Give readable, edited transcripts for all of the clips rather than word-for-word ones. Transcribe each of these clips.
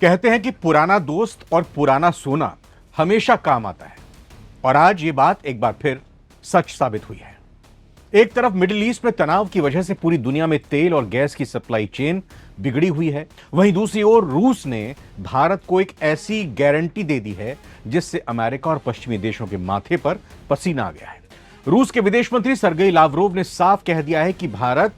कहते हैं कि पुराना दोस्त और पुराना सोना हमेशा काम आता है और आज ये बात एक बार फिर सच साबित हुई है। एक तरफ मिडिल ईस्ट में तनाव की वजह से पूरी दुनिया में तेल और गैस की सप्लाई चेन बिगड़ी हुई है, वहीं दूसरी ओर रूस ने भारत को एक ऐसी गारंटी दे दी है जिससे अमेरिका और पश्चिमी देशों के माथे पर पसीना आ गया है। रूस के विदेश मंत्री सर्गेई लावरोव ने साफ कह दिया है कि भारत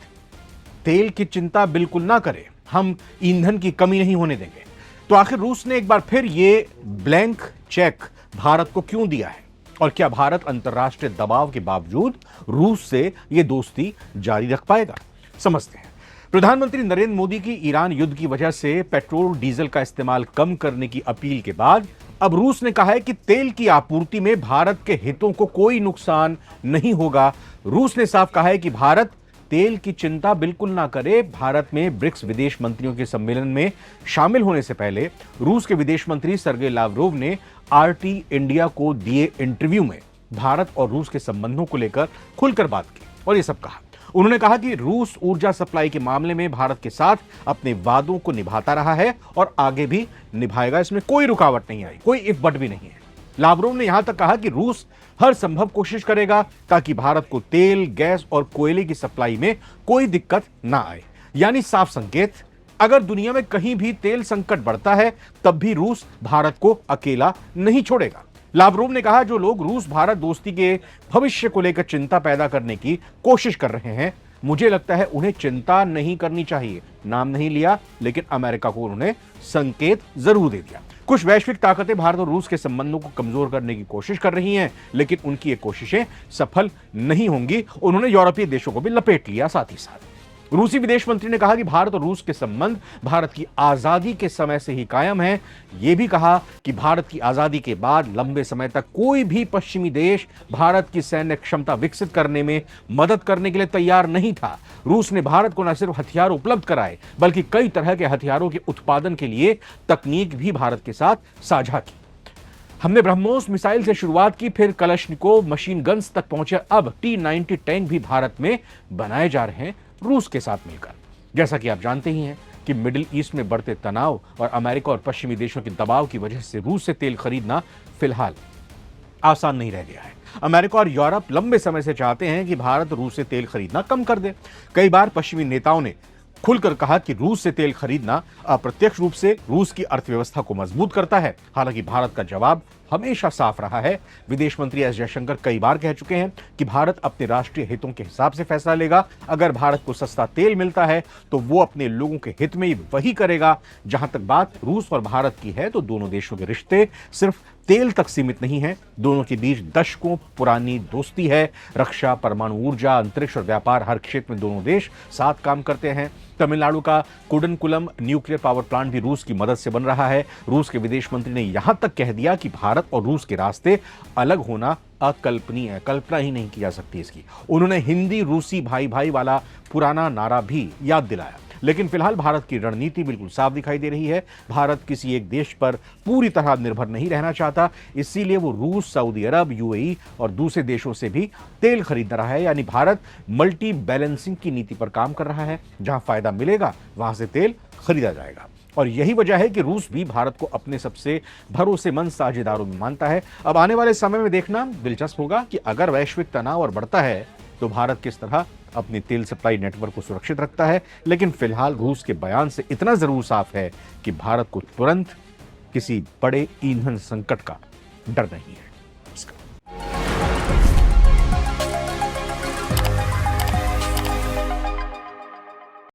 तेल की चिंता बिल्कुल ना करे, हम ईंधन की कमी नहीं होने देंगे। तो आखिर रूस ने एक बार फिर ये ब्लैंक चेक भारत को क्यों दिया है और क्या भारत अंतर्राष्ट्रीय दबाव के बावजूद रूस से यह दोस्ती जारी रख पाएगा, समझते हैं। प्रधानमंत्री नरेंद्र मोदी की ईरान युद्ध की वजह से पेट्रोल डीजल का इस्तेमाल कम करने की अपील के बाद अब रूस ने कहा है कि तेल की आपूर्ति में भारत के हितों को कोई नुकसान नहीं होगा। रूस ने साफ कहा है कि भारत तेल की चिंता बिल्कुल ना करे। भारत में ब्रिक्स विदेश मंत्रियों के सम्मेलन में शामिल होने से पहले रूस के विदेश मंत्री सर्गेई लावरोव ने आरटी इंडिया को दिए इंटरव्यू में भारत और रूस के संबंधों को लेकर खुलकर बात की और यह सब कहा। उन्होंने कहा कि रूस ऊर्जा सप्लाई के मामले में भारत के साथ अपने वादों को निभाता रहा है और आगे भी निभाएगा, इसमें कोई रुकावट नहीं आई, कोई इफ बट भी नहीं है। लावरोव ने यहां तक कहा कि रूस हर संभव कोशिश करेगा ताकि भारत को तेल, गैस और कोयले की सप्लाई में कोई दिक्कत ना आए। यानी साफ संकेत, अगर दुनिया में कहीं भी तेल संकट बढ़ता है तब भी रूस भारत को अकेला नहीं छोड़ेगा। लावरोव ने कहा, जो लोग रूस भारत दोस्ती के भविष्य को लेकर चिंता पैदा करने की कोशिश कर रहे हैं, मुझे लगता है उन्हें चिंता नहीं करनी चाहिए। नाम नहीं लिया, लेकिन अमेरिका को उन्होंने संकेत जरूर दे दिया। कुछ वैश्विक ताकतें भारत और रूस के संबंधों को कमजोर करने की कोशिश कर रही हैं, लेकिन उनकी ये कोशिशें सफल नहीं होंगी। उन्होंने यूरोपीय देशों को भी लपेट लिया। साथ ही साथ रूसी विदेश मंत्री ने कहा कि भारत और रूस के संबंध भारत की आजादी के समय से ही कायम है। यह भी कहा कि भारत की आजादी के बाद लंबे समय तक कोई भी पश्चिमी देश भारत की सैन्य क्षमता विकसित करने में मदद करने के लिए तैयार नहीं था। रूस ने भारत को न सिर्फ हथियार उपलब्ध कराए, बल्कि कई तरह के हथियारों के उत्पादन के लिए तकनीक भी भारत के साथ साझा की। हमने ब्रह्मोस मिसाइल से शुरुआत की, फिर कलशनिकोव मशीन गन्स तक पहुंचे, अब T-90 टैंक भी भारत में बनाए जा रहे हैं रूस के साथ मिलकर। जैसा कि आप जानते ही हैं कि मिडिल ईस्ट में बढ़ते तनाव और अमेरिका और पश्चिमी देशों के दबाव की वजह से रूस से तेल खरीदना फिलहाल आसान नहीं रह गया है। अमेरिका और यूरोप लंबे समय से चाहते हैं कि भारत रूस से तेल खरीदना कम कर दे। कई बार पश्चिमी नेताओं ने खुलकर कहा कि रूस से तेल खरीदना अप्रत्यक्ष रूप से रूस की अर्थव्यवस्था को मजबूत करता है। हालांकि भारत का जवाब हमेशा साफ रहा है। विदेश मंत्री एस जयशंकर कई बार कह चुके हैं कि भारत अपने राष्ट्रीय हितों के हिसाब से फैसला लेगा। अगर भारत को सस्ता तेल मिलता है तो वो अपने लोगों के हित में वही करेगा। जहां तक बात रूस और भारत की है, तो दोनों देशों के रिश्ते सिर्फ तेल तक सीमित नहीं है। दोनों के बीच दशकों पुरानी दोस्ती है। रक्षा, परमाणु ऊर्जा, अंतरिक्ष और व्यापार, हर क्षेत्र में दोनों देश साथ काम करते हैं। तमिलनाडु का कुडनकुलम न्यूक्लियर पावर प्लांट भी रूस की मदद से बन रहा है। रूस के विदेश मंत्री ने यहां तक कह दिया कि भारत और रूस के रास्ते अलग होना अकल्पनीय है, कल्पना ही नहीं की जा सकती इसकी। उन्होंने हिंदी रूसी भाई भाई वाला पुराना नारा भी याद दिलाया। लेकिन फिलहाल भारत की रणनीति बिल्कुल साफ दिखाई दे रही है। भारत किसी एक देश पर पूरी तरह निर्भर नहीं रहना चाहता, इसीलिए वो रूस, सऊदी अरब, यूएई और दूसरे देशों से भी तेल खरीद रहा है। यानी भारत मल्टी बैलेंसिंग की नीति पर काम कर रहा है। जहां फायदा मिलेगा वहां से तेल खरीदा जाएगा और यही वजह है कि रूस भी भारत को अपने सबसे भरोसेमंद साझेदारों में मानता है। अब आने वाले समय में देखना दिलचस्प होगा कि अगर वैश्विक तनाव और बढ़ता है तो भारत किस तरह अपनी तेल सप्लाई नेटवर्क को सुरक्षित रखता है। लेकिन फिलहाल रूस के बयान से इतना जरूर साफ है कि भारत को तुरंत किसी बड़े ईंधन संकट का डर नहीं है।